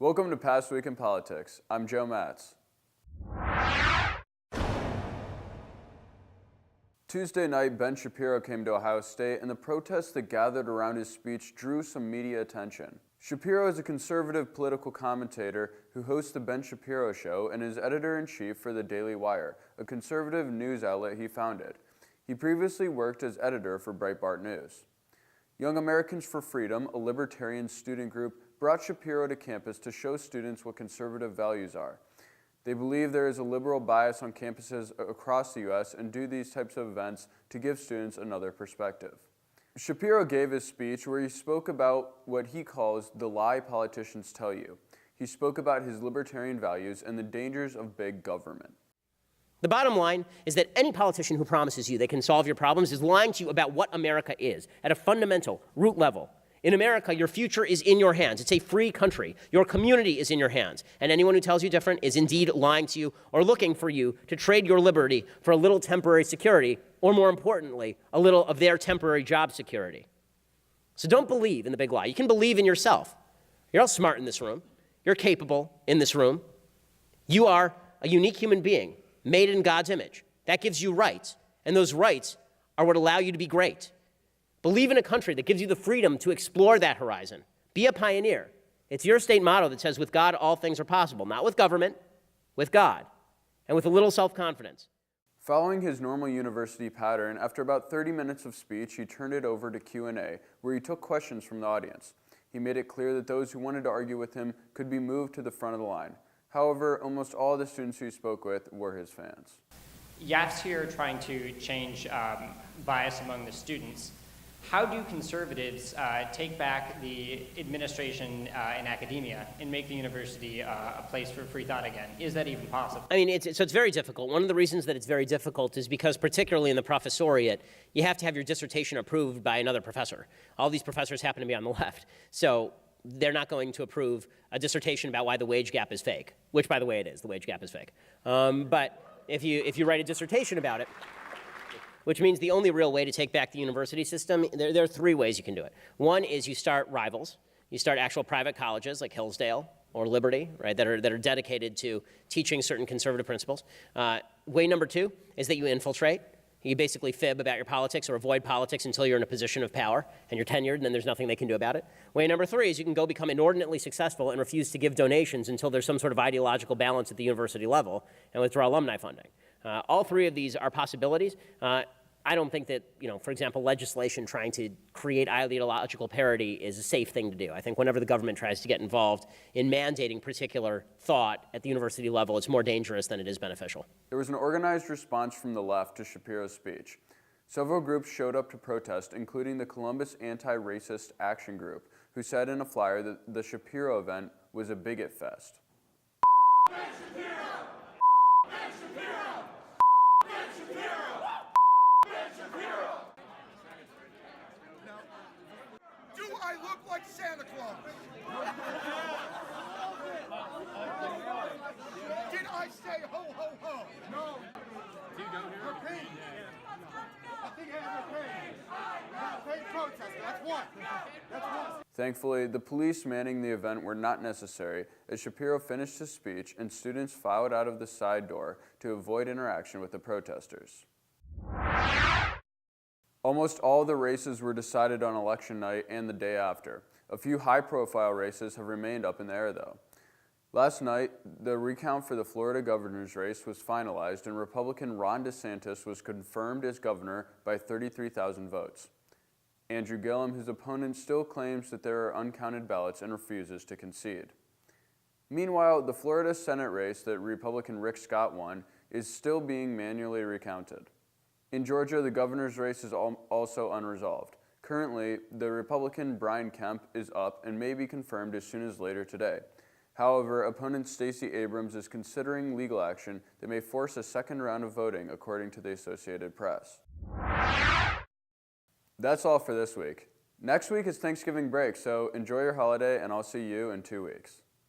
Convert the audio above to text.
Welcome to Past Week in Politics. I'm Joe Matz. Tuesday night, Ben Shapiro came to Ohio State, and the protests that gathered around his speech drew some media attention. Shapiro is a conservative political commentator who hosts the Ben Shapiro Show and is editor-in-chief for the Daily Wire, a conservative news outlet he founded. He previously worked as editor for Breitbart News. Young Americans for Freedom, a libertarian student group, brought Shapiro to campus to show students what conservative values are. They believe there is a liberal bias on campuses across the U.S. and do these types of events to give students another perspective. Shapiro gave his speech where he spoke about what he calls the lie politicians tell you. He spoke about his libertarian values and the dangers of big government. The bottom line is that any politician who promises you they can solve your problems is lying to you about what America is at a fundamental, root level. In America, your future is in your hands. It's a free country. Your community is in your hands. And anyone who tells you different is indeed lying to you or looking for you to trade your liberty for a little temporary security, or more importantly, a little of their temporary job security. So don't believe in the big lie. You can believe in yourself. You're all smart in this room. You're capable in this room. You are a unique human being made in God's image. That gives you rights, and those rights are what allow you to be great. Believe in a country that gives you the freedom to explore that horizon. Be a pioneer. It's your state motto that says, with God, all things are possible. Not with government, with God, and with a little self-confidence. Following his normal university pattern, after about 30 minutes of speech, he turned it over to Q&A, where he took questions from the audience. He made it clear that those who wanted to argue with him could be moved to the front of the line. However, almost all the students who he spoke with were his fans. YAF's here trying to change bias among the students. How do conservatives take back the administration in academia and make the university a place for free thought again? Is that even possible? I mean, it's very difficult. One of the reasons that it's very difficult is because, particularly in the professoriate, you have to have your dissertation approved by another professor. All these professors happen to be on the left. So they're not going to approve a dissertation about why the wage gap is fake, which, by the way, it is. The wage gap is fake. But if you write a dissertation about it, which means the only real way to take back the university system, there are three ways you can do it. One is you start rivals. You start actual private colleges like Hillsdale or Liberty, right, that are dedicated to teaching certain conservative principles. Way number two is that you infiltrate. You basically fib about your politics or avoid politics until you're in a position of power and you're tenured, and then there's nothing they can do about it. Way number three is you can go become inordinately successful and refuse to give donations until there's some sort of ideological balance at the university level and withdraw alumni funding. All three of these are possibilities. I don't think that, for example, legislation trying to create ideological parity is a safe thing to do. I think whenever the government tries to get involved in mandating particular thought at the university level, it's more dangerous than it is beneficial. There was an organized response from the left to Shapiro's speech. Several groups showed up to protest, including the Columbus Anti-Racist Action Group, who said in a flyer that the Shapiro event was a bigot fest. Ben Shapiro! Ben Shapiro! Ben Shapiro! Ben Shapiro! Do I look like Santa Claus? Did I say ho, ho, ho? No. Repeat. I think I have repeat. Protester. That's one. That's one. Thankfully, the police manning the event were not necessary as Shapiro finished his speech and students filed out of the side door to avoid interaction with the protesters. Almost all the races were decided on election night and the day after. A few high-profile races have remained up in the air, though. Last night, the recount for the Florida governor's race was finalized, and Republican Ron DeSantis was confirmed as governor by 33,000 votes. Andrew Gillum, his opponent, still claims that there are uncounted ballots and refuses to concede. Meanwhile, the Florida Senate race that Republican Rick Scott won is still being manually recounted. In Georgia, the governor's race is also unresolved. Currently, the Republican Brian Kemp is up and may be confirmed as soon as later today. However, opponent Stacey Abrams is considering legal action that may force a second round of voting, according to the Associated Press. That's all for this week. Next week is Thanksgiving break, so enjoy your holiday, and I'll see you in 2 weeks.